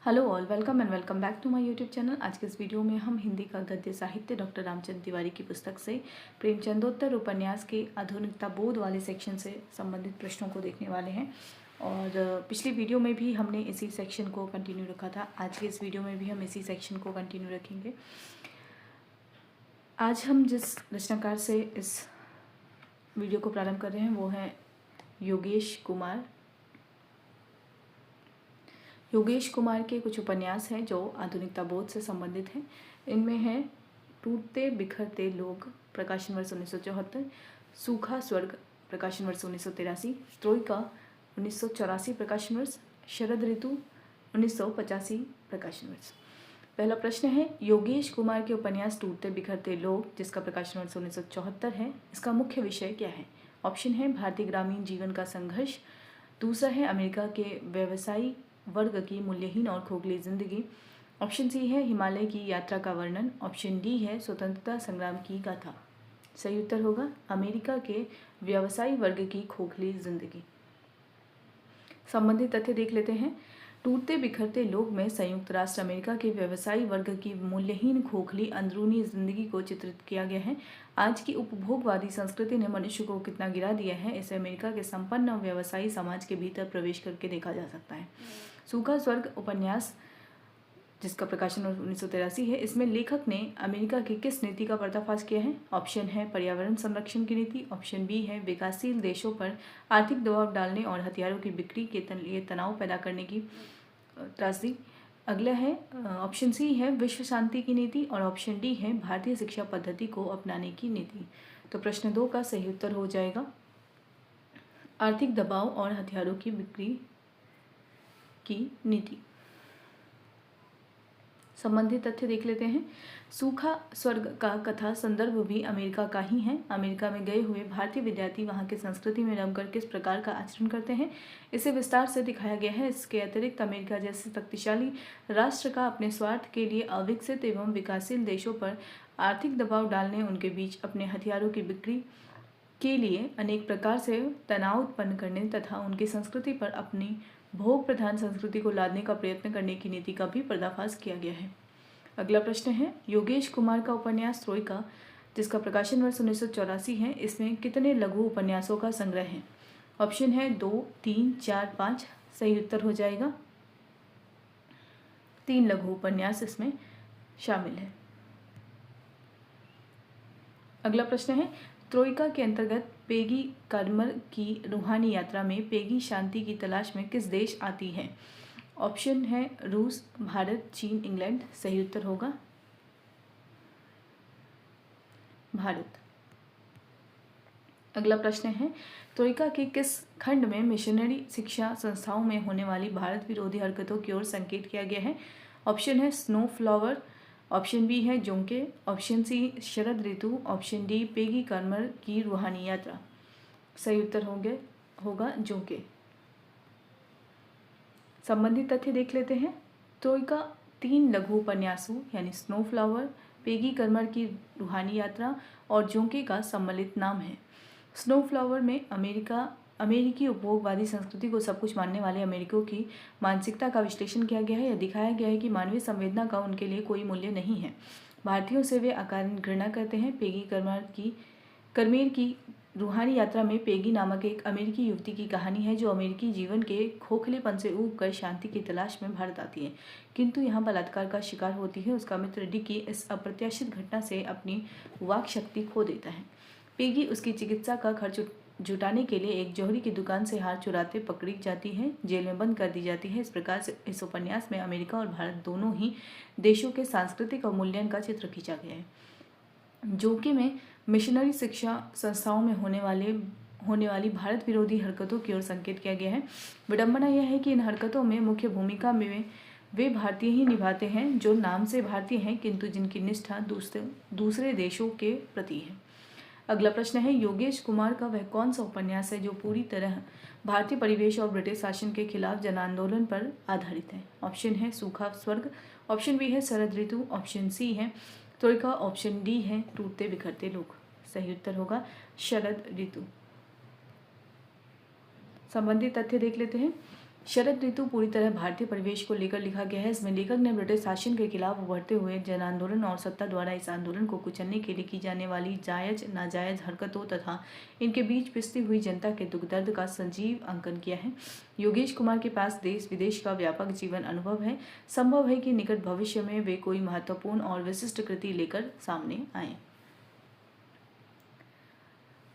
Hello all, welcome and welcome back to my YouTube channel. आज के इस video में हम हिंदी का गद्य साहित्य डॉक्टर रामचंद्र तिवारी की पुस्तक से प्रेमचंदोत्तर उपन्यास के आधुनिकता बोध वाले सेक्शन से संबंधित प्रश्नों को देखने वाले हैं। और पिछली वीडियो में भी हमने इसी सेक्शन को कंटिन्यू रखा था। आज के इस वीडियो में भी हम इसी सेक्शन को कंटिन्यू रखेंगे। आज हम जिस रचनाकार से इस वीडियो को प्रारंभ कर रहे हैं वो है योगेश कुमार। योगेश कुमार के कुछ उपन्यास हैं जो आधुनिकता बोध से संबंधित हैं। इनमें है टूटते बिखरते लोग, प्रकाशन वर्ष 1974, सूखा स्वर्ग, प्रकाशन वर्ष 1983, त्रोइका 1984 प्रकाशन वर्ष, शरद ऋतु 1985 प्रकाशन वर्ष। पहला प्रश्न है, योगेश कुमार के उपन्यास टूटते बिखरते लोग, जिसका प्रकाशन वर्ष 1974 है, इसका मुख्य विषय क्या है? ऑप्शन है भारतीय ग्रामीण जीवन का संघर्ष, दूसरा है अमेरिका के व्यवसायी वर्ग की मूल्यहीन और खोखली जिंदगी, ऑप्शन सी है हिमालय की यात्रा का वर्णन, ऑप्शन डी है स्वतंत्रता संग्राम की गाथा। सही उत्तर होगा अमेरिका के व्यवसायी वर्ग की खोखली जिंदगी। संबंधित तथ्य देख लेते हैं। टूटते बिखरते लोग में संयुक्त राष्ट्र अमेरिका के व्यवसायी वर्ग की मूल्यहीन खोखली अंदरूनी जिंदगी को चित्रित किया गया है। आज की उपभोगवादी संस्कृति ने मनुष्य को कितना गिरा दिया है, इसे अमेरिका के संपन्न व्यवसायी समाज के भीतर प्रवेश करके देखा जा सकता है। सूखा स्वर्ग उपन्यास, जिसका प्रकाशन 1983 है, इसमें लेखक ने अमेरिका की किस नीति का पर्दाफाश किया है? ऑप्शन है पर्यावरण संरक्षण की नीति, ऑप्शन बी है विकासशील देशों पर आर्थिक दबाव डालने और हथियारों की बिक्री के लिए तनाव पैदा करने की त्रासदी, अगला है ऑप्शन सी है विश्व शांति की नीति, और ऑप्शन डी है भारतीय शिक्षा पद्धति को अपनाने की नीति। तो प्रश्न 2 का सही उत्तर हो जाएगा आर्थिक दबाव और हथियारों की बिक्री की नीति। संबंधित तथ्य देख लेते हैं। सूखा स्वर्ग का कथा संदर्भ भी अमेरिका का ही है। अमेरिका में गए हुए भारतीय विद्यार्थी वहां की संस्कृति में रमकर किस प्रकार का आचरण करते हैं, इसे विस्तार से दिखाया गया है। इसके अतिरिक्त अमेरिका जैसे शक्तिशाली राष्ट्र का अपने स्वार्थ के लिए अविकसित एवं विकासशील देशों पर आर्थिक दबाव डालने, उनके बीच अपने हथियारों की बिक्री के लिए अनेक प्रकार से तनाव उत्पन्न करने तथा उनकी संस्कृति पर अपनी भोग प्रधान संस्कृति को लादने का प्रयत्न करने की नीति का भी पर्दाफाश किया गया है। अगला प्रश्न है, योगेश कुमार का उपन्यास त्रोइका, जिसका प्रकाशन वर्ष 1984 है, इसमें कितने लघु उपन्यासों का संग्रह है? ऑप्शन है 2, 3, 4, 5। सही उत्तर हो जाएगा 3 लघु उपन्यास इसमें शामिल है। अगला प्रश्न है, त्रोइका के अंतर्गत पेगी कार्मर की रूहानी यात्रा में पेगी शांति की तलाश में किस देश आती है? ऑप्शन है रूस, भारत, चीन, इंग्लैंड। सही उत्तर होगा भारत। अगला प्रश्न है, त्रोइका के किस खंड में मिशनरी शिक्षा संस्थाओं में होने वाली भारत विरोधी हरकतों की ओर संकेत किया गया है? ऑप्शन है स्नो फ्लावर, ऑप्शन बी है जोंके, ऑप्शन सी शरद ऋतु, ऑप्शन डी पेगी कार्मर की रूहानी यात्रा। सही उत्तर होगा जोंके। संबंधित तथ्य देख लेते हैं। त्रोइका 3 लघु उपन्यासों यानी स्नो फ्लावर, पेगी कार्मर की रूहानी यात्रा और जोंके का सम्मिलित नाम है। स्नो फ्लावर में अमेरिकी उपभोगवादी संस्कृति को सब कुछ मानने वाले अमेरिकियों की मानसिकता का विश्लेषण किया गया है। यह दिखाया गया है कि मानवीय संवेदना का उनके लिए कोई मूल्य नहीं है। भारतीयों से वे अकारण घृणा करते हैं। पेगी कर्मेर की रूहानी यात्रा में पेगी नामक एक अमेरिकी युवती की कहानी है जो अमेरिकी जीवन के खोखलेपन से ऊब कर शांति की तलाश में भारत आती है, किंतु यहाँ बलात्कार का शिकार होती है। उसका मित्र डिकी इस अप्रत्याशित घटना से अपनी वाक शक्ति खो देता है। पेगी उसकी चिकित्सा का खर्च जुटाने के लिए एक जौहरी की दुकान से हार चुराते पकड़ी जाती है, जेल में बंद कर दी जाती है। इस प्रकार से इस उपन्यास में अमेरिका और भारत दोनों ही देशों के सांस्कृतिक अवमूल्यन का चित्र खींचा गया है। जोंके में मिशनरी शिक्षा संस्थाओं में होने वाली भारत विरोधी हरकतों की ओर संकेत किया गया है। विडंबना यह है कि इन हरकतों में मुख्य भूमिका में वे भारतीय ही निभाते हैं जो नाम से भारतीय हैं, किंतु जिनकी निष्ठा दूसरे देशों के प्रति है। अगला प्रश्न है, योगेश कुमार का वह कौन सा उपन्यास है जो पूरी तरह भारतीय परिवेश और ब्रिटिश शासन के खिलाफ जन आंदोलन पर आधारित है? ऑप्शन है सूखा स्वर्ग, ऑप्शन बी है शरद ऋतु, ऑप्शन सी है त्रोइका, ऑप्शन डी है टूटते बिखरते लोग। सही उत्तर होगा शरद ऋतु। संबंधित तथ्य देख लेते हैं। शरद ऋतु पूरी तरह भारतीय परिवेश को लेकर लिखा गया है। इसमें लेखक ने ब्रिटिश शासन के खिलाफ उभरते हुए जन आंदोलन और सत्ता द्वारा इस आंदोलन को कुचलने के लिए की जाने वाली जायज नाजायज हरकतों तथा इनके बीच पिसती हुई जनता के दुख दर्द का सजीव अंकन किया है। योगेश कुमार के पास देश विदेश का व्यापक जीवन अनुभव है। संभव है कि निकट भविष्य में वे कोई महत्वपूर्ण और विशिष्ट कृति लेकर सामने आए।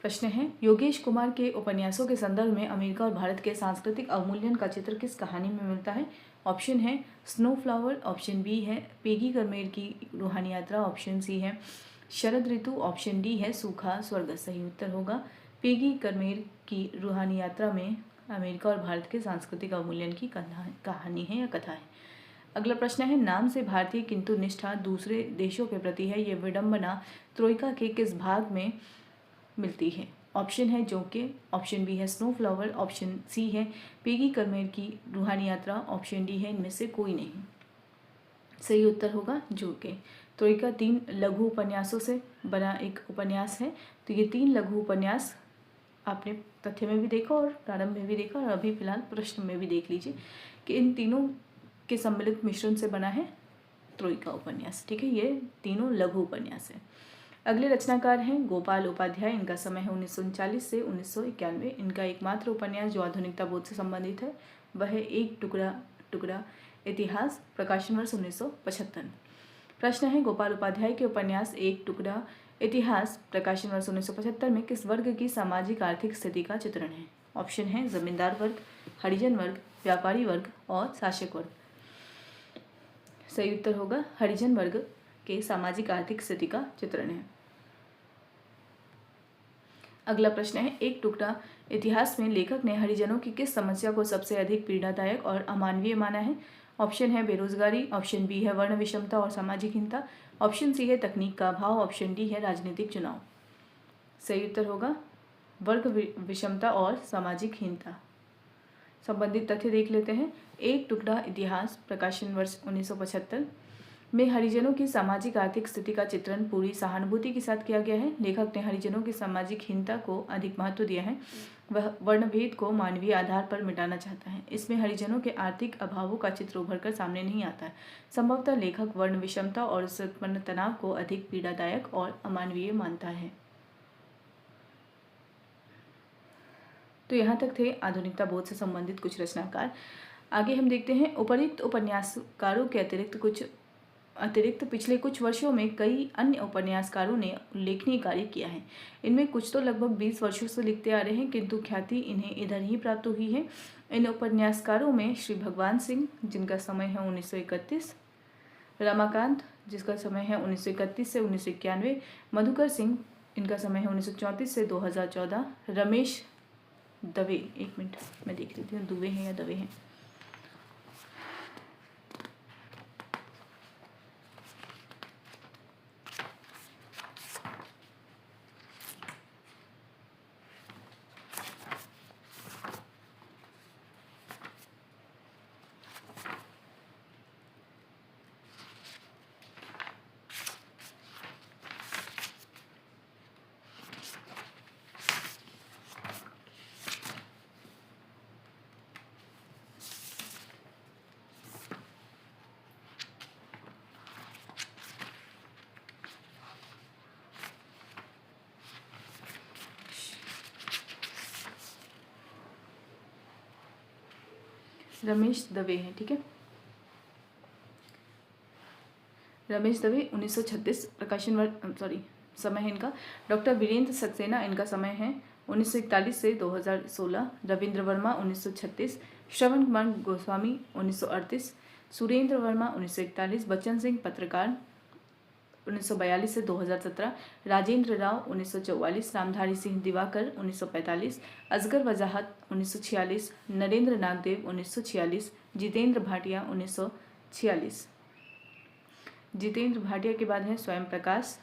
प्रश्न है, योगेश कुमार के उपन्यासों के संदर्भ में अमेरिका और भारत के सांस्कृतिक अवमूल्यन का चित्र किस कहानी में मिलता है? ऑप्शन है स्नो फ्लावर, ऑप्शन बी है पेगी कर्मेर की रूहानी यात्रा, ऑप्शन सी है शरद ऋतु, ऑप्शन डी है सूखा स्वर्ग। सही उत्तर होगा पेगी कर्मेर की रूहानी यात्रा में अमेरिका और भारत के सांस्कृतिक अवमूल्यन की कहानी है या कथा है। अगला प्रश्न है, नाम से भारतीय किंतु निष्ठा दूसरे देशों के प्रति है, ये विडंबना ट्रोइका के किस भाग में मिलती है? ऑप्शन है जोके, ऑप्शन बी है स्नो फ्लावर, ऑप्शन सी है पेगी कर्मेर की रूहानी यात्रा, ऑप्शन डी है इनमें से कोई नहीं। सही उत्तर होगा जोके। ट्रोइका 3 लघु उपन्यासों से बना एक उपन्यास है। तो ये 3 लघु उपन्यास आपने तथ्य में भी देखा और प्रारंभ में भी देखा और अभी फिलहाल प्रश्न में भी देख लीजिए कि इन तीनों के सम्मिलित मिश्रण से बना है ट्रोइका उपन्यास। ठीक है, ये तीनों लघु उपन्यास है। अगले रचनाकार हैं गोपाल उपाध्याय। इनका समय है 1939 से 1991। इनका एकमात्र उपन्यास जो आधुनिकता बोध से संबंधित है वह है एक टुकड़ा इतिहास, प्रकाशन वर्ष 1975। प्रश्न है, गोपाल उपाध्याय के उपन्यास एक टुकड़ा इतिहास, प्रकाशन वर्ष 1975 में किस वर्ग की सामाजिक आर्थिक स्थिति का चित्रण है? ऑप्शन है जमींदार वर्ग, हरिजन वर्ग, व्यापारी वर्ग और शासक वर्ग। सही उत्तर होगा हरिजन वर्ग के सामाजिक आर्थिक स्थिति का चित्रण है। अगला प्रश्न है, एक टुकड़ा इतिहास में लेखक ने हरिजनों की किस समस्या को सबसे अधिक पीड़ादायक और अमानवीय माना है? ऑप्शन है बेरोजगारी, ऑप्शन बी है वर्ण विषमता और सामाजिक हीनता, ऑप्शन सी है तकनीक का अभाव, ऑप्शन डी है राजनीतिक चुनाव। सही उत्तर होगा वर्ग विषमता और सामाजिक हीनता। संबंधित तथ्य देख लेते हैं। एक टुकड़ा इतिहास, प्रकाशन वर्ष 1975 में हरिजनों की सामाजिक आर्थिक स्थिति का चित्रण पूरी सहानुभूति के साथ किया गया है। लेखक ने हरिजनों की सामाजिक हीनता को अधिक महत्व दिया है। वह वर्णभेद को मानवीय आधार पर मिटाना चाहता है। इसमें हरिजनों के आर्थिक अभावों का चित्र उभरकर सामने नहीं आता है। संभवतः लेखक वर्ण विषमता और उससे उत्पन्न तनाव को अधिक पीड़ादायक और अमानवीय मानता है। तो यहाँ तक थे आधुनिकता बोध से संबंधित कुछ रचनाकार। आगे हम देखते हैं उपर्युक्त उपन्यासकारों के अतिरिक्त पिछले कुछ वर्षों में कई अन्य उपन्यासकारों ने उल्लेखनीय कार्य किया है। इनमें कुछ तो लगभग 20 वर्षों से लिखते आ रहे हैं, किंतु ख्याति इन्हें इधर ही प्राप्त हुई है। इन उपन्यासकारों में श्री भगवान सिंह, जिनका समय है 1931, रमाकांत, जिसका समय है 1931 से 1991, मधुकर सिंह, इनका समय है 1934 से 2014, रमेश दवे, एक मिनट मैं देख लेती हूँ दुबे हैं या दवे हैं, रमेश दवे हैं। ठीक है, रमेश दवे 1936, समय है इनका। डॉक्टर वीरेंद्र सक्सेना, इनका समय है 1941 से 2016, रविंद्र वर्मा 1936, श्रवण कुमार गोस्वामी 1938, सुरेंद्र वर्मा 1941, बच्चन सिंह पत्रकार 1942 से 2017, राजेंद्र राव 1944, रामधारी सिंह दिवाकर 1945, असगर वजाहत 1946, नरेंद्र नागदेव 1946, जितेंद्र भाटिया 1946। जितेंद्र भाटिया के बाद है स्वयं प्रकाश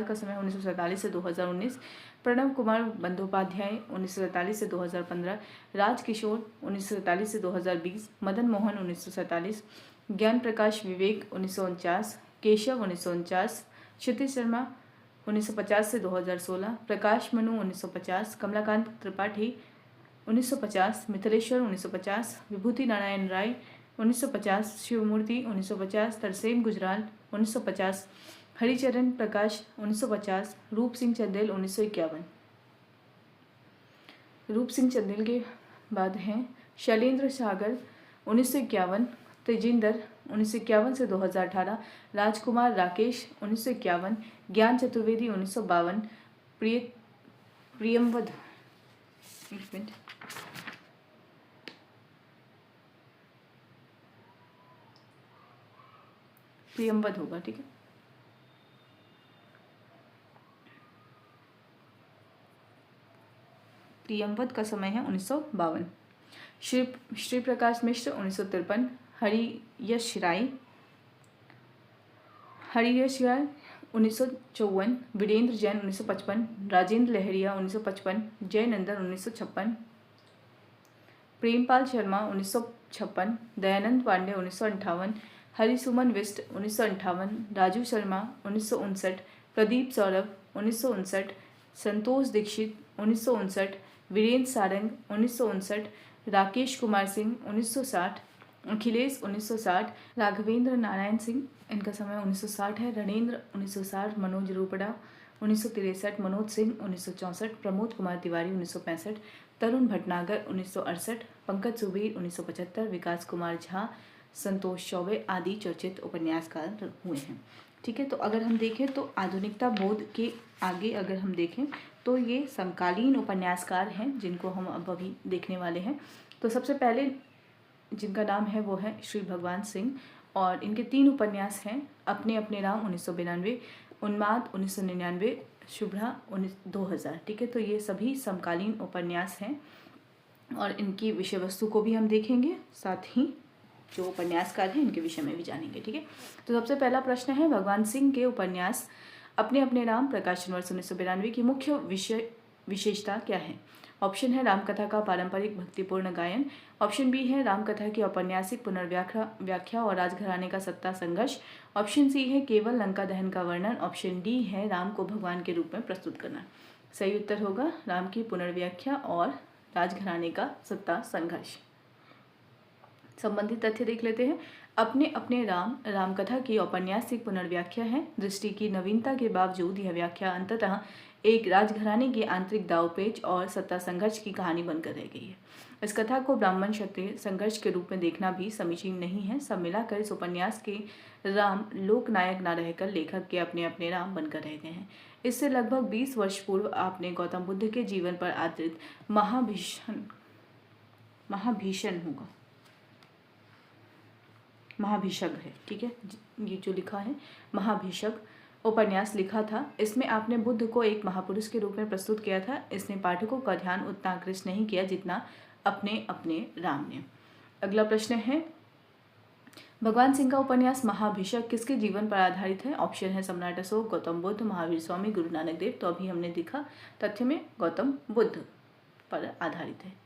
का समय 1947 से 2019, प्रणव कुमार बंदोपाध्याय 1947 से 2015, राज किशोर 1947 से 2020, मदन मोहन 1947, ज्ञान प्रकाश विवेक 1949, केशव 1949, क्षितिज शर्मा 1950 से 2016, प्रकाश मनु 1950, कमलाकांत त्रिपाठी 1950, मिथिलेश्वर 1950, विभूति नारायण राय 1950, शिवमूर्ति 1950, तरसेम गुजराल 1950, हरिचरण प्रकाश 1950, रूप सिंह चंदेल 1951। रूप सिंह चंदेल के बाद हैं शैलेंद्र सागर 1951, तेजिंदर 1951 से 2018, राजकुमार राकेश 1951, ज्ञान चतुर्वेदी 1952, प्रियमवद प्रियमवद होगा, ठीक है। प्रियमवद का समय है 1952। श्री प्रकाश मिश्र 1953, हरियश राय 1954, वीरेंद्र जैन 1955, राजेंद्र लहरिया 1955, जयनंदन 1956, प्रेमपाल शर्मा 1956, दयानंद पांडे 1958, हरिसुमन बिष्ट 1958, राजू शर्मा 1959, प्रदीप सौरभ 1959, संतोष दीक्षित 1959, वीरेंद्र सारंग 1959, राकेश कुमार सिंह 1960, अखिलेश 1960, राघवेंद्र नारायण सिंह, इनका समय 1960 है, रणेंद्र 1960, मनोज रूपड़ा 1963, मनोज सिंह 1964, प्रमोद कुमार तिवारी 1965, तरुण भटनागर 1968, पंकज सुबीर 1975, विकास कुमार झा, संतोष चौबे आदि चर्चित उपन्यासकार हुए हैं, ठीक है। तो अगर हम देखें तो आधुनिकता बोध के आगे अगर हम देखें तो ये समकालीन उपन्यासकार हैं जिनको हम अब अभी देखने वाले हैं। तो सबसे पहले जिनका नाम है वो है श्री भगवान सिंह और इनके 3 उपन्यास हैं, अपने अपने राम 1992, उन्माद 1999, शुभ्रा 2000, ठीक है। तो ये सभी समकालीन उपन्यास हैं और इनकी विषय वस्तु को भी हम देखेंगे, साथ ही जो उपन्यासकार हैं इनके विषय में भी जानेंगे, ठीक है। तो सबसे पहला प्रश्न है, भगवान सिंह के उपन्यास अपने अपने राम प्रकाशन वर्ष 1992 की मुख्य विशेषता क्या है? ऑप्शन है रामकथा का पारंपरिक भक्तिपूर्ण गायन, ऑप्शन बी है रामकथा की औपन्यासिक पुनर्व्याख्या और राजघराने का सत्ता संघर्ष, ऑप्शन सी है केवल लंका दहन का वर्णन, ऑप्शन डी है राम को भगवान के रूप में प्रस्तुत करना। सही उत्तर होगा राम की पुनर्व्याख्या और राजघराने का सत्ता संघर्ष। संबंधित तथ्य देख लेते हैं। अपने अपने राम रामकथा की औपन्यासिक पुनर्व्याख्या है। दृष्टि की नवीनता के बावजूद यह व्याख्या अंततः एक राजघराने के आंतरिक दावपेच और सत्ता संघर्ष की कहानी बनकर रह गई है। इस कथा को ब्राह्मण क्षत्रिय संघर्ष के रूप में देखना भी समीचीन नहीं है। सब मिलाकर इस उपन्यास के राम लोकनायक न रहकर लेखक के अपने अपने राम बनकर रह गए हैं। इससे लगभग 20 वर्ष पूर्व आपने गौतम बुद्ध के जीवन पर आधारित महाभिषग है, ठीक है, ये जो लिखा है महाभिषग उपन्यास लिखा था। इसमें आपने बुद्ध को एक महापुरुष के रूप में प्रस्तुत किया था। इसने पाठकों का ध्यान उतना आकृष्ट नहीं किया जितना अपने अपने राम ने। अगला प्रश्न है, भगवान सिंह का उपन्यास महाभिषग किसके जीवन पर आधारित है? ऑप्शन है सम्राट अशोक, गौतम बुद्ध, महावीर स्वामी, गुरु नानक देव। तो अभी हमने देखा तथ्य में गौतम बुद्ध पर आधारित है।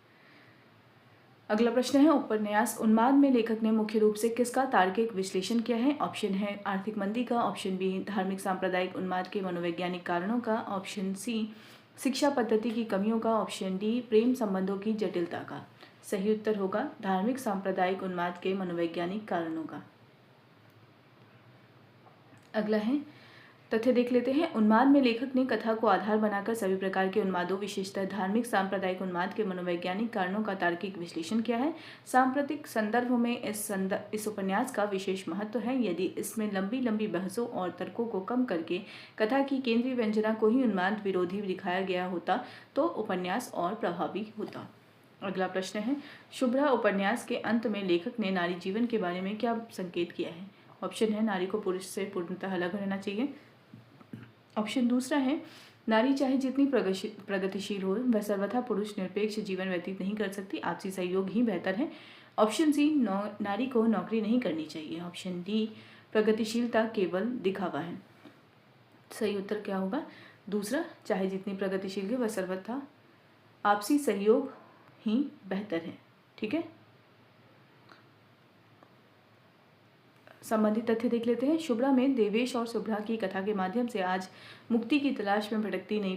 अगला प्रश्न है, उपन्यास उन्माद में लेखक ने मुख्य रूप से किसका तार्किक विश्लेषण किया है? ऑप्शन है आर्थिक मंदी का, ऑप्शन बी धार्मिक सांप्रदायिक उन्माद के मनोवैज्ञानिक कारणों का, ऑप्शन सी शिक्षा पद्धति की कमियों का, ऑप्शन डी प्रेम संबंधों की जटिलता का। सही उत्तर होगा धार्मिक सांप्रदायिक उन्माद के मनोवैज्ञानिक कारणों का। अगला है, तथ्य देख लेते हैं। उन्माद में लेखक ने कथा को आधार बनाकर सभी प्रकार के उन्मादों विशेषतः धार्मिक सांप्रदायिक उन्माद के मनोवैज्ञानिक कारणों का तार्किक विश्लेषण किया है। सांप्रतिक संदर्भ में इस उपन्यास का विशेष महत्व है। यदि इसमें लंबी लंबी बहसों और तर्कों को कम करके कथा की केंद्रीय व्यंजना को ही उन्माद विरोधी दिखाया गया होता तो उपन्यास और प्रभावी होता। अगला प्रश्न है, शुभ्रा उपन्यास के अंत में लेखक ने नारी जीवन के बारे में क्या संकेत किया है? ऑप्शन है नारी को पुरुष से पूर्णतः अलग रहना चाहिए, ऑप्शन दूसरा है नारी चाहे जितनी प्रगतिशील हो वह सर्वथा पुरुष निरपेक्ष जीवन व्यतीत नहीं कर सकती, आपसी सहयोग ही बेहतर है, ऑप्शन सी नारी को नौकरी नहीं करनी चाहिए, ऑप्शन डी प्रगतिशीलता केवल दिखावा है। सही उत्तर क्या होगा? दूसरा, चाहे जितनी प्रगतिशील हो वह सर्वथा आपसी सहयोग ही बेहतर है, ठीक है। संबंधित तथ्य देख लेते हैं। शुभ्रा में देवेश और शुभ्रा की कथा के माध्यम से आज मुक्ति की तलाश में भटकती नई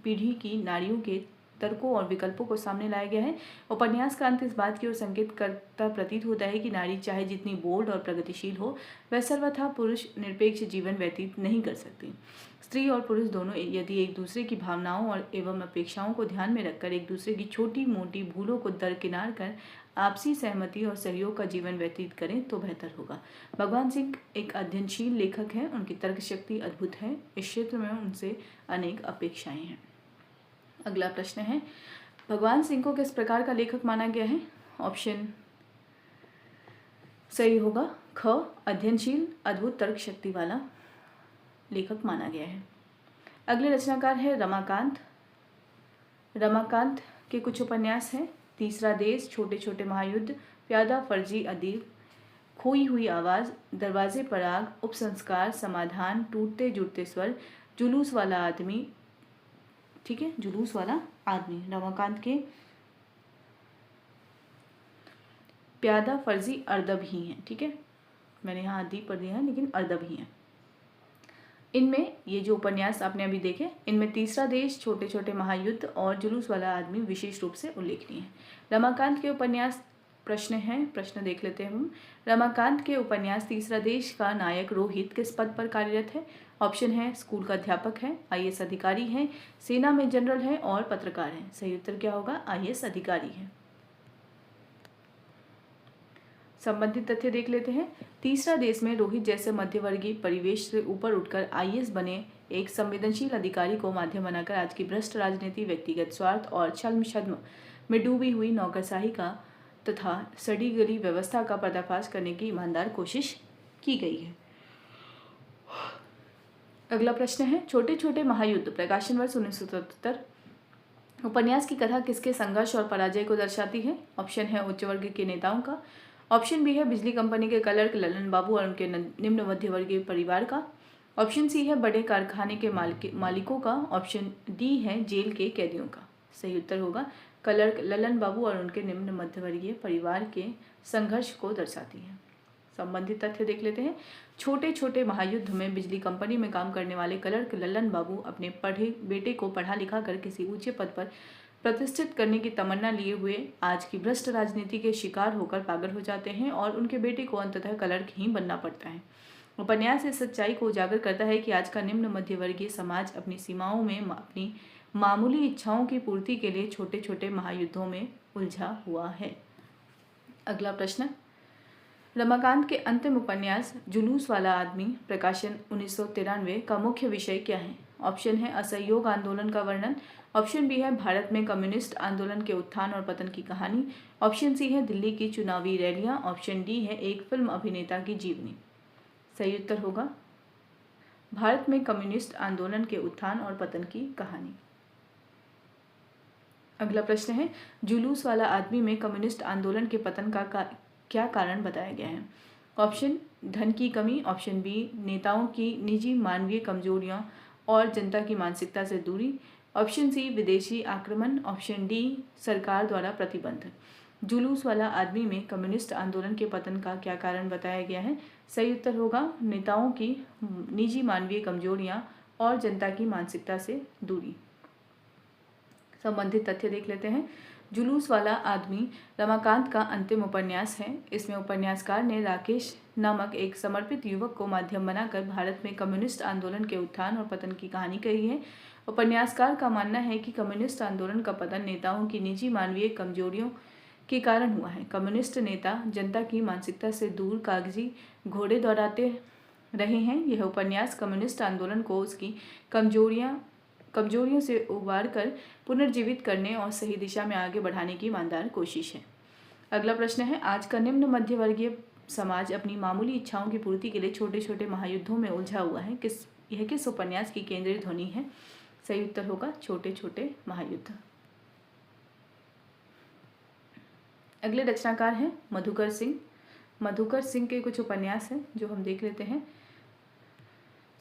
पीढ़ी की नारियों के तर्कों और विकल्पों को सामने लाया गया है। उपन्यास का अंत इस बात की ओर संकेत करता प्रतीत होता है कि नारी चाहे जितनी बोल्ड और प्रगतिशील हो, वह सर्वथा पुरुष निरपेक्ष जीवन व्यतीत नहीं कर सकती। स्त्री और पुरुष दोनों यदि एक दूसरे की भावनाओं और एवं अपेक्षाओं को ध्यान में रखकर एक दूसरे की छोटी मोटी भूलों को दरकिनार कर आपसी सहमति और सहयोग का जीवन व्यतीत करें तो बेहतर होगा। भगवान सिंह एक अध्ययनशील लेखक हैं, उनकी तर्क शक्ति अद्भुत है। इस क्षेत्र में उनसे अनेक अपेक्षाएं हैं। अगला प्रश्न है, भगवान सिंह को किस प्रकार का लेखक माना गया है? ऑप्शन सही होगा ख, अध्ययनशील अद्भुत तर्क शक्ति वाला लेखक माना गया है। अगले रचनाकार है रमाकांत। रमाकांत के कुछ उपन्यास हैं, तीसरा देश, छोटे छोटे महायुद्ध, प्यादा फर्जी अदीब, खोई हुई आवाज़, दरवाजे पर आग, उपसंस्कार, समाधान, टूटते जुड़ते स्वर, जुलूस वाला आदमी। ठीक है, जुलूस वाला आदमी रमाकांत के प्यादा फर्जी अर्दब ही हैं। ठीक है, मैंने यहाँ अदीब पर दिया है लेकिन अर्दब ही हैं। इनमें ये जो उपन्यास आपने अभी देखे, इनमें तीसरा देश, छोटे छोटे महायुद्ध और जुलूस वाला आदमी विशेष रूप से उल्लेखनीय है। रमाकांत के उपन्यास प्रश्न देख लेते हैं हम। रमाकांत के उपन्यास तीसरा देश का नायक रोहित किस पद पर कार्यरत है? ऑप्शन है स्कूल का अध्यापक है, आईएएस अधिकारी है, सेना में जनरल है और पत्रकार है। सही उत्तर क्या होगा? आईएएस अधिकारी है। संबंधित तथ्य देख लेते हैं। तीसरा देश में रोहित जैसे मध्यवर्गीय परिवेश से ऊपर उठकर आईएएस बने एक संवेदनशील अधिकारी को माध्यम बनाकर आज की भ्रष्ट राजनीति, व्यक्तिगत स्वार्थ और छद्म छद्म में डूबी हुई नौकरशाही का तथा सड़ी गली व्यवस्था का पर्दाफाश करने की ईमानदार कोशिश की गई है। अगला प्रश्न है, छोटे छोटे महायुद्ध, प्रकाशन वर्ष 1977। उपन्यास की कथा किसके संघर्ष और पराजय को दर्शाती है? ऑप्शन है उच्च वर्ग के नेताओं का, ऑप्शन बी है बिजली कंपनी के क्लर्क ललन बाबू और उनके निम्न मध्यवर्गीय परिवार का, ऑप्शन सी है बड़े कारखाने के मालिकों का, ऑप्शन डी है जेल के कैदियों का। सही उत्तर होगा क्लर्क ललन बाबू और उनके निम्न मध्यवर्गीय परिवार के संघर्ष को दर्शाती है। संबंधित तथ्य देख लेते हैं। छोटे छोटे महायुद्ध में बिजली कंपनी में काम करने वाले क्लर्क ललन बाबू अपने पढ़े बेटे को पढ़ा लिखा कर किसी ऊंचे पद पर प्रतिष्ठित करने की तमन्ना लिए हुए आज की भ्रष्ट राजनीति के शिकार होकर पागल हो जाते हैं और उनके बेटे को अंततः क्लर्क ही बनना पड़ता है। उपन्यास इस सच्चाई को उजागर करता है कि आज का निम्न मध्यवर्गीय समाज अपनी सीमाओं में अपनी मामूली इच्छाओं की पूर्ति के लिए छोटे छोटे महायुद्धों में उलझा हुआ है। अगला प्रश्न, रमाकांत के अंतिम उपन्यास जुलूस वाला आदमी, प्रकाशन 1993 का मुख्य विषय क्या है? ऑप्शन है असहयोग आंदोलन का वर्णन, ऑप्शन बी है भारत में कम्युनिस्ट आंदोलन के उत्थान और पतन की कहानी, ऑप्शन सी है दिल्ली की चुनावी रैलियां, ऑप्शन डी है एक फिल्म अभिनेता की जीवनी। सही उत्तर होगा भारत में कम्युनिस्ट आंदोलन के उत्थान और पतन की कहानी। अगला प्रश्न है, जुलूस वाला आदमी में कम्युनिस्ट आंदोलन के पतन का क्या कारण बताया गया है? ऑप्शन धन की कमी, ऑप्शन बी नेताओं की निजी मानवीय कमजोरियां और जनता की मानसिकता से दूरी, ऑप्शन सी विदेशी आक्रमण, ऑप्शन डी सरकार द्वारा प्रतिबंध। जुलूस वाला आदमी में कम्युनिस्ट आंदोलन के पतन का क्या कारण बताया गया है? सही उत्तर होगा नेताओं की निजी मानवीय कमजोरियां और जनता की मानसिकता से दूरी। संबंधित तथ्य देख लेते हैं। जुलूस वाला आदमी रमाकांत का अंतिम उपन्यास है। इसमें उपन्यासकार ने राकेश नामक एक समर्पित युवक को माध्यम बनाकर भारत में कम्युनिस्ट आंदोलन के उत्थान और पतन की कहानी कही है। उपन्यासकार का मानना है कि कम्युनिस्ट आंदोलन का पतन नेताओं की निजी मानवीय कमजोरियों के कारण हुआ है। कम्युनिस्ट नेता जनता की मानसिकता से दूर कागजी घोड़े दौड़ाते रहे हैं। यह उपन्यास कम्युनिस्ट आंदोलन को उसकी कमजोरियों से उबार कर पुनर्जीवित करने और सही दिशा में आगे बढ़ाने की ईमानदार कोशिश है। अगला प्रश्न है, आज का निम्न मध्यवर्गीय समाज अपनी मामूली इच्छाओं की पूर्ति के लिए छोटे छोटे महायुद्धों में उलझा हुआ है। यह किस उपन्यास की केंद्रीय ध्वनि है? सही उत्तर होगा छोटे छोटे महायुद्ध। अगले रचनाकार हैं मधुकर सिंह। मधुकर सिंह के कुछ उपन्यास हैं जो हम देख लेते हैं।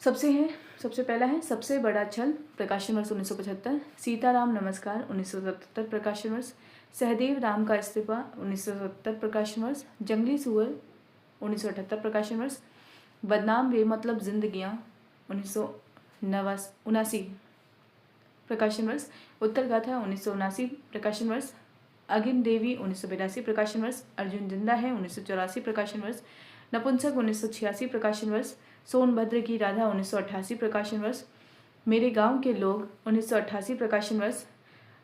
सबसे पहला है सबसे बड़ा छल, प्रकाशन वर्ष 1975, सीताराम नमस्कार 1977 प्रकाशन वर्ष, सहदेव राम का इस्तीफा 1970 प्रकाशन वर्ष, जंगली सुअर 1978 प्रकाशन वर्ष, बदनाम बेमतलब जिंदगियां 1979 प्रकाशन वर्ष, उत्तर गाथा 1979 प्रकाशन वर्ष, अगिन देवी 1982 प्रकाशन वर्ष, अर्जुन जिंदा है 1984 प्रकाशन वर्ष, नपुंसक 1986 प्रकाशन वर्ष, सोनभद्र की राधा 1988 प्रकाशन वर्ष, मेरे गांव के लोग 1988 प्रकाशन वर्ष,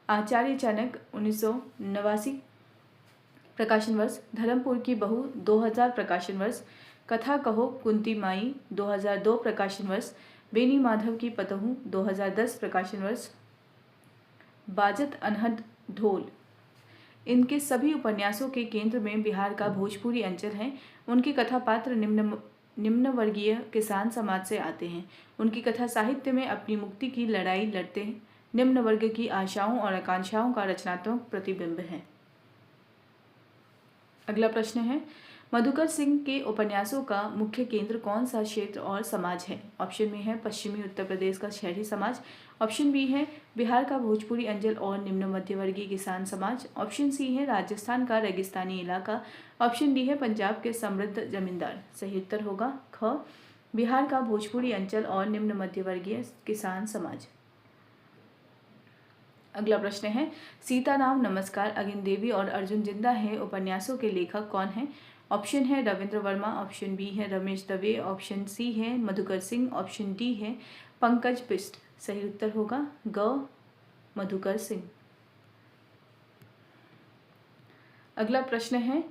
आचार्य चाणक्य 1989 प्रकाशन वर्ष, धर्मपुर की बहू 2000 प्रकाशन वर्ष, कथा कहो कुंती माई 2002 प्रकाशन वर्ष, बेनी माधव की पतहू 2010 प्रकाशन वर्ष, बाजत अनहद ढोल। इनके सभी उपन्यासों के केंद्र में बिहार का भोजपुरी अंचल है। उनके कथा पात्र निम्न वर्गीय किसान समाज से आते हैं। उनकी कथा साहित्य में अपनी मुक्ति की लड़ाई लड़ते हैं। निम्न वर्ग की आशाओं और आकांक्षाओं का रचनात्मक प्रतिबिंब है। अगला प्रश्न है, मधुकर सिंह के उपन्यासों का मुख्य केंद्र कौन सा क्षेत्र और समाज है? ऑप्शन में है पश्चिमी उत्तर प्रदेश का शहरी समाज, ऑप्शन बी है बिहार का भोजपुरी अंचल और निम्न मध्यवर्गीय किसान समाज, ऑप्शन सी है राजस्थान का रेगिस्तानी इलाका, ऑप्शन डी है पंजाब के समृद्ध जमींदार। सही उत्तर होगा ख, बिहार का भोजपुरी अंचल और निम्न मध्यवर्गीय किसान समाज। अगला प्रश्न है, सीताराम, नमस्कार, अगिन देवी और अर्जुन जिंदा है उपन्यासों के लेखक कौन हैं? ऑप्शन है रविंद्र वर्मा, ऑप्शन बी है रमेश दवे, ऑप्शन सी है मधुकर सिंह, ऑप्शन डी है पंकज बिष्ट। सही उत्तर होगा ग, मधुकर सिंह। अगला प्रश्न है,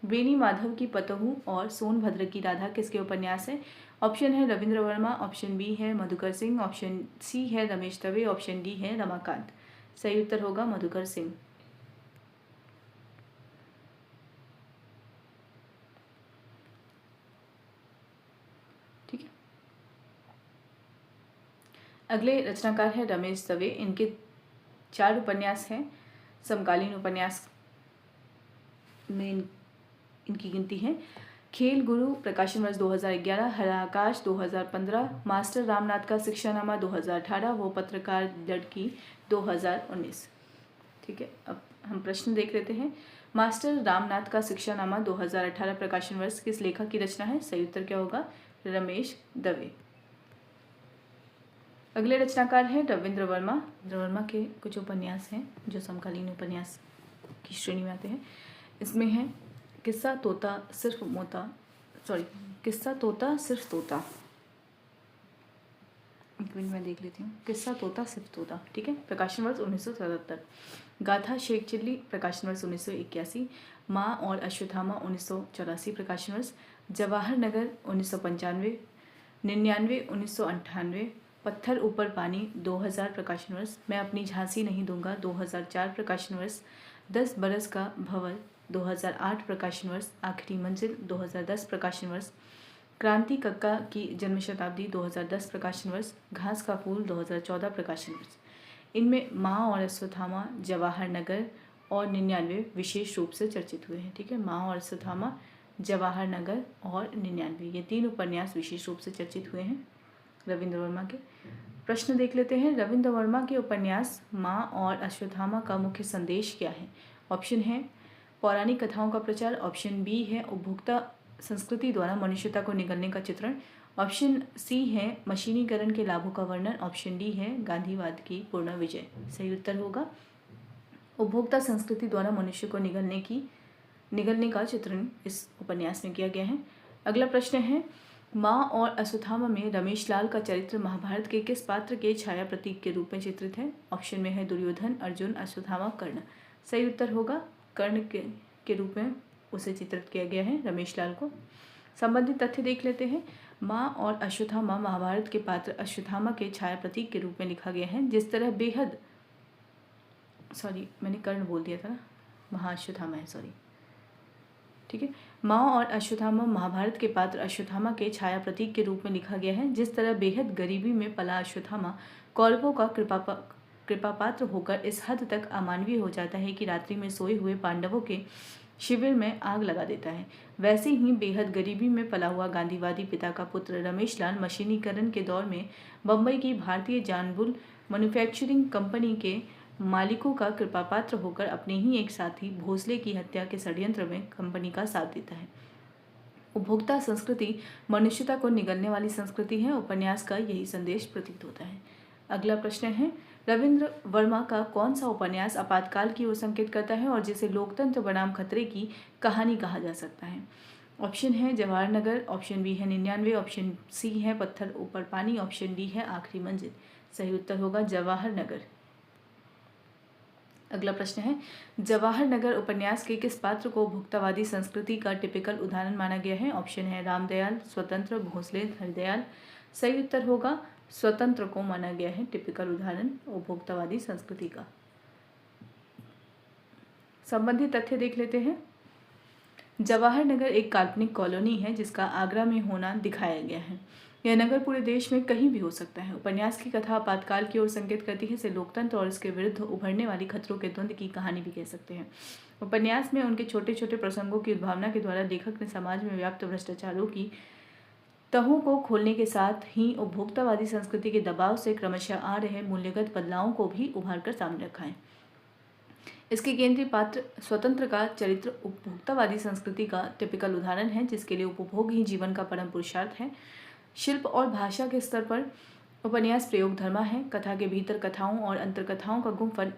बेनी माधव की पतहू और सोनभद्र की राधा किसके उपन्यास है? ऑप्शन है रविंद्र वर्मा, ऑप्शन बी है मधुकर सिंह, ऑप्शन सी है रमेश दवे, ऑप्शन डी है रमाकांत। सही उत्तर होगा मधुकर सिंह। ठीक है। अगले रचनाकार है रमेश दवे। इनके 4 उपन्यास हैं। समकालीन उपन्यास में इनकी गिनती है, खेल गुरु प्रकाशन वर्ष 2011, हरा आकाश 2015, मास्टर रामनाथ का शिक्षानामा 2018, वो पत्रकार लड़की 2019। ठीक है, अब हम प्रश्न देख लेते हैं। मास्टर रामनाथ का शिक्षानामा 2018 प्रकाशन वर्ष किस लेखक की रचना है? सही उत्तर क्या होगा? रमेश दवे। अगले रचनाकार हैं रविंद्र वर्मा। वर्मा के कुछ उपन्यास हैं जो समकालीन उपन्यास की श्रेणी में आते हैं। इसमें है किस्सा तोता सिर्फ तोता। एक मिनट में देख लेती हूँ। किस्सा तोता सिर्फ तोता। ठीक है, प्रकाशन वर्ष 1977। गाथा शेख चिल्ली प्रकाशन वर्ष 1981। माँ और अश्वत्थामा 1984 प्रकाशन वर्ष। जवाहर नगर 1995। 99 1998। पत्थर ऊपर पानी 2000 प्रकाशन वर्ष। मैं अपनी झांसी नहीं दूंगा 2004 प्रकाशन वर्ष। 10 बरस का भंवर 2008 प्रकाशन वर्ष। आखिरी मंजिल 2010 प्रकाशन वर्ष। क्रांति कक्का की जन्म शताब्दी 2010 प्रकाशन वर्ष। घास का फूल 2014 प्रकाशन वर्ष। इनमें माँ और अश्वत्थामा, जवाहर नगर और 99 विशेष रूप से चर्चित हुए हैं। ठीक है, माँ और अश्वत्थामा, जवाहर नगर और 99, ये 3 उपन्यास विशेष रूप से चर्चित हुए हैं रविंद्र वर्मा के। प्रश्न देख लेते हैं। रविंद्र वर्मा के उपन्यास माँ और अश्वत्थामा का मुख्य संदेश क्या है? ऑप्शन है पौराणिक कथाओं का प्रचार, ऑप्शन बी है उपभोक्ता संस्कृति द्वारा मनुष्यता को निगलने का चित्रण, ऑप्शन सी है मशीनीकरण के लाभों का वर्णन, ऑप्शन डी है गांधीवाद की पूर्ण विजय। सही उत्तर होगा उपभोक्ता संस्कृति द्वारा मनुष्य को निगलने का चित्रण इस उपन्यास में किया गया है। अगला प्रश्न है, माँ और अश्वत्थामा में रमेश लाल का चरित्र महाभारत के किस पात्र के छाया प्रतीक के रूप में चित्रित है? ऑप्शन में है दुर्योधन, अर्जुन, अश्वत्थामा, कर्ण। सही उत्तर होगा कर्ण के रूप में उसे चित्रित किया गया है रमेश लाल को। संबंधित तथ्य देख लेते हैं। माँ और अश्वत्थामा महाभारत के पात्र अश्वत्थामा के छाया प्रतीक के रूप में लिखा गया है। जिस तरह मैंने कर्ण बोल दिया था ना, महाअश्वत्थामा है, सॉरी। ठीक है, माँ और अश्वत्थामा महाभारत के पात्र अश्वत्थामा के छाया प्रतीक के रूप में लिखा गया है। जिस तरह बेहद गरीबी में पला अश्वत्थामा कौरवों का कृपा पात्र होकर इस हद तक अमानवीय हो जाता है कि रात्रि में सोए हुए पांडवों के शिविर में आग लगा देता है, वैसे ही बेहद गरीबी में पला हुआ गांधीवादी पिता का पुत्र रमेश लाल मशीनीकरण के दौर में बम्बई की भारतीय जानबुल मैन्युफैक्चरिंग कंपनी के मालिकों का कृपापात्र होकर अपने ही एक साथी भोसले की हत्या के षड्यंत्र में कंपनी का साथ देता है। उपभोक्ता संस्कृति मनुष्यता को निगलने वाली संस्कृति है। उपन्यास का यही संदेश प्रतीत होता है। अगला प्रश्न है, रविंद्र वर्मा का कौन सा उपन्यास आपातकाल की ओर संकेत करता है और जिसे लोकतंत्र बनाम खतरे की कहानी कहा जा सकता है? ऑप्शन है जवाहर नगर, ऑप्शन बी है 99, ऑप्शन सी है पत्थर ऊपर पानी, ऑप्शन डी है आखिरी मंजिल। सही उत्तर होगा जवाहर नगर। अगला प्रश्न है, जवाहर नगर उपन्यास के किस पात्र को उपभोक्तावादी संस्कृति का टिपिकल उदाहरण माना गया है? ऑप्शन है रामदयाल, स्वतंत्र, भोसले, हरिदयाल। सही उत्तर होगा स्वतंत्र को माना गया है टिपिकल उदाहरण उपभोक्तावादी संस्कृति का। संबंधित तथ्य देख लेते हैं। जवाहर नगर एक काल्पनिक कॉलोनी है जिसका आगरा में होना दिखाया गया है। यह नगर पूरे देश में कहीं भी हो सकता है। उपन्यास की कथा आपातकाल की ओर संकेत करती है। इसे लोकतंत्र और इसके विरुद्ध उभरने वाली खतरों के द्वंद्व की कहानी भी कह सकते हैं। उपन्यास में उनके छोटे छोटे प्रसंगों की उद्भावना के द्वारा लेखक ने समाज में व्याप्त भ्रष्टाचारों की तहों को खोलने के साथ ही उपभोक्तावादी संस्कृति के दबाव से क्रमशः आ रहे मूल्यगत बदलावों को भी उभार कर सामने रखा है। इसके केंद्रीय पात्र स्वतंत्र का चरित्र उपभोक्तावादी संस्कृति का टिपिकल उदाहरण है जिसके लिए उपभोग ही जीवन का परम पुरुषार्थ है। शिल्प और भाषा के स्तर पर उपन्यास प्रयोगधर्मा है। कथा के भीतर कथाओं और अंतर्कथाओं का गुम्फन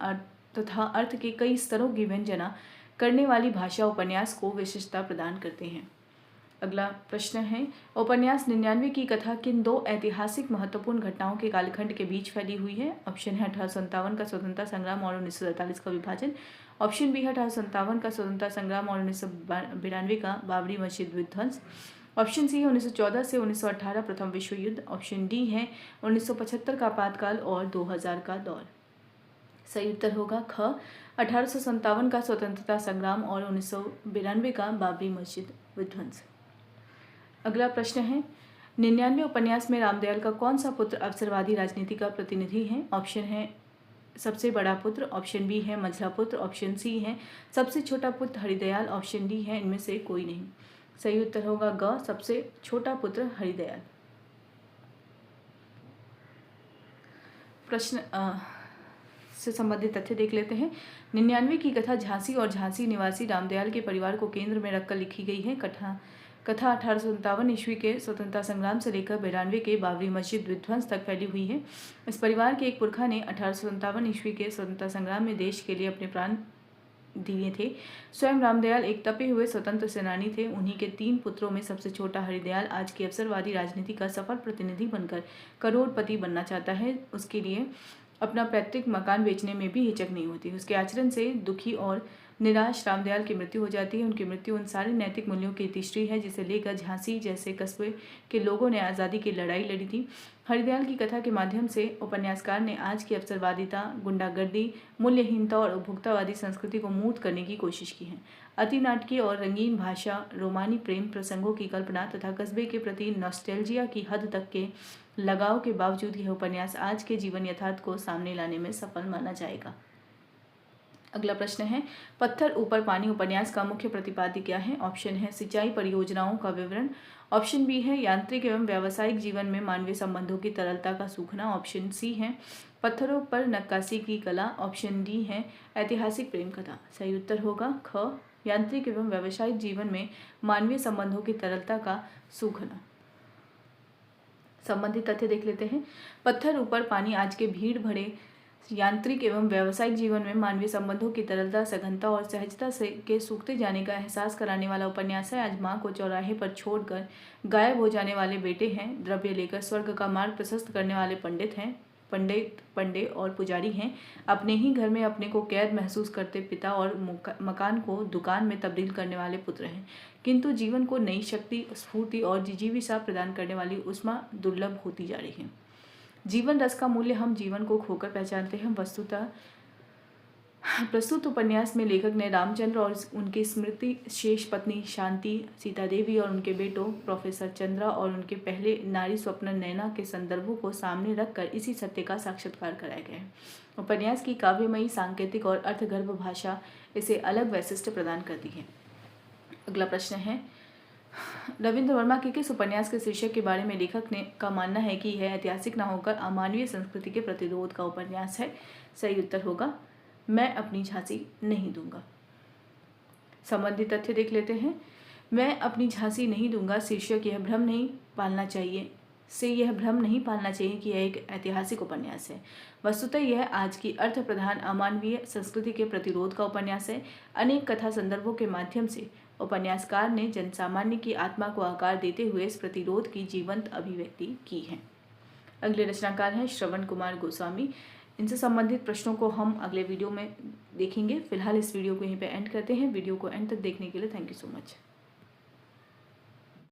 तथा अर्थ के कई स्तरों की व्यंजना करने वाली भाषा उपन्यास को विशिष्टता प्रदान करते हैं। अगला प्रश्न है, उपन्यास 99 की कथा किन दो ऐतिहासिक महत्वपूर्ण घटनाओं के कालखंड के बीच फैली हुई है? ऑप्शन है 1857 का स्वतंत्रता संग्राम और 1947 का विभाजन, ऑप्शन बी है 1857 का स्वतंत्रता संग्राम और 1992 का बाबरी मस्जिद विध्वंस, ऑप्शन सी है 1914 से 1918 प्रथम विश्व युद्ध, ऑप्शन डी है 1975 का आपातकाल और 2000 का दौर। सही उत्तर होगा ख 1857 का स्वतंत्रता संग्राम और 1992 का बाबरी मस्जिद विध्वंस। अगला प्रश्न है, 99 उपन्यास में रामदयाल का कौन सा पुत्र अवसरवादी राजनीति का प्रतिनिधि है? ऑप्शन है सबसे बड़ा पुत्र, ऑप्शन बी है मंझला पुत्र, ऑप्शन सी है सबसे छोटा पुत्र हरिदयाल, ऑप्शन डी है इनमें से कोई नहीं। सही उत्तर होगा ग सबसे छोटा पुत्र हरिदयाल। प्रश्न से संबंधित तथ्य देख लेते हैं। 99 की कथा झांसी और झांसी निवासी रामदयाल के परिवार को केंद्र में रखकर लिखी गई है। कथा 1857 ईस्वी के स्वतंत्रता संग्राम से लेकर 92 के बाबरी मस्जिद विध्वंस तक फैली हुई है। इस परिवार के एक पुरखा ने 1857 ईस्वी के स्वतंत्रता संग्राम में देश के लिए अपने प्राण दिए थे। स्वयं रामदयाल एक तपे हुए स्वतंत्र सेनानी थे। उन्हीं के 3 पुत्रों में सबसे छोटा हरिदयाल आज की अवसरवादी राजनीति का सफल प्रतिनिधि बनकर करोड़पति बनना चाहता है। उसके लिए अपना पैतृक मकान बेचने में भी हिचक नहीं होती। उसके आचरण से दुखी और निराश रामदयाल की मृत्यु हो जाती है। उनकी मृत्यु उन सारे नैतिक मूल्यों की तीसरी है जिसे लेकर झांसी जैसे कस्बे के लोगों ने आज़ादी की लड़ाई लड़ी थी। हरिदयाल की कथा के माध्यम से उपन्यासकार ने आज की अवसरवादिता, गुंडागर्दी, मूल्यहीनता और उपभोक्तावादी संस्कृति को मूर्त करने की कोशिश की है। अति नाटकीय और रंगीन भाषा, रोमानी प्रेम प्रसंगों की कल्पना तथा कस्बे के प्रति नॉस्टैल्जिया की हद तक के लगाव के बावजूद यह उपन्यास आज के जीवन यथार्थ को सामने लाने में सफल माना जाएगा। अगला प्रश्न है, पत्थर ऊपर पानी उपन्यास का मुख्य प्रतिपाद्य क्या है? ऑप्शन है सिंचाई परियोजनाओं का विवरण, ऑप्शन बी है यांत्रिक एवं व्यावसायिक जीवन में मानवीय संबंधों की तरलता का सूखना, ऑप्शन सी है पत्थरों पर नक्काशी की कला, ऑप्शन डी है ऐतिहासिक प्रेम कथा। सही उत्तर होगा ख यांत्रिक एवं व्यावसायिक जीवन में मानवीय संबंधों की तरलता का सूखना। संबंधित तथ्य देख लेते हैं। पत्थर ऊपर पानी आज के भीड़ भरे यांत्रिक एवं व्यावसायिक जीवन में मानवीय संबंधों की तरलता, सघनता और सहजता से के सूखते जाने का एहसास कराने वाला उपन्यास है। आज माँ को चौराहे पर छोड़कर गायब हो जाने वाले बेटे हैं, द्रव्य लेकर स्वर्ग का मार्ग प्रशस्त करने वाले पंडे और पुजारी हैं, अपने ही घर में अपने को कैद महसूस करते पिता और मकान को दुकान में तब्दील करने वाले पुत्र हैं। किंतु जीवन को नई शक्ति, स्फूर्ति और जिजीविषा प्रदान करने वाली उष्मा दुर्लभ होती जा रही है। जीवन रस का मूल्य हम जीवन को खोकर पहचानते हैं। वस्तुतः प्रस्तुत उपन्यास में लेखक ने रामचंद्र और उनकी स्मृति शेष पत्नी शांति, सीता देवी और उनके बेटों प्रोफेसर चंद्रा और उनके पहले नारी स्वप्न नैना के संदर्भों को सामने रखकर इसी सत्य का साक्षात्कार कराया गया है। उपन्यास की काव्यमयी, सांकेतिक और अर्थगर्भ भाषा इसे अलग वैशिष्ट्य प्रदान करती है। अगला प्रश्न है, रविंद्र वर्मा के किस उपन्यास के शीर्षक के बारे में लेखक ने का मानना है कि यह ऐतिहासिक न होकर अमानवीय संस्कृति के प्रतिरोध का उपन्यास है? सही उत्तर होगा मैं अपनी झांसी नहीं दूंगा। संबंधित तथ्य देख लेते हैं। मैं अपनी झांसी नहीं दूंगा शीर्षक यह भ्रम नहीं पालना चाहिए से यह भ्रम नहीं पालना चाहिए कि यह एक ऐतिहासिक उपन्यास है। वस्तुतः यह आज की अर्थ प्रधान अमानवीय संस्कृति के प्रतिरोध का उपन्यास है। अनेक कथा संदर्भों के माध्यम से उपन्यासकार ने जनसामान्य की आत्मा को आकार देते हुए इस प्रतिरोध की जीवंत अभिव्यक्ति की है। अगले रचनाकार हैं श्रवण कुमार गोस्वामी। इनसे संबंधित प्रश्नों को हम अगले वीडियो में देखेंगे। फिलहाल इस वीडियो को यहीं पे एंड करते हैं। वीडियो को एंड तक देखने के लिए थैंक यू सो मच।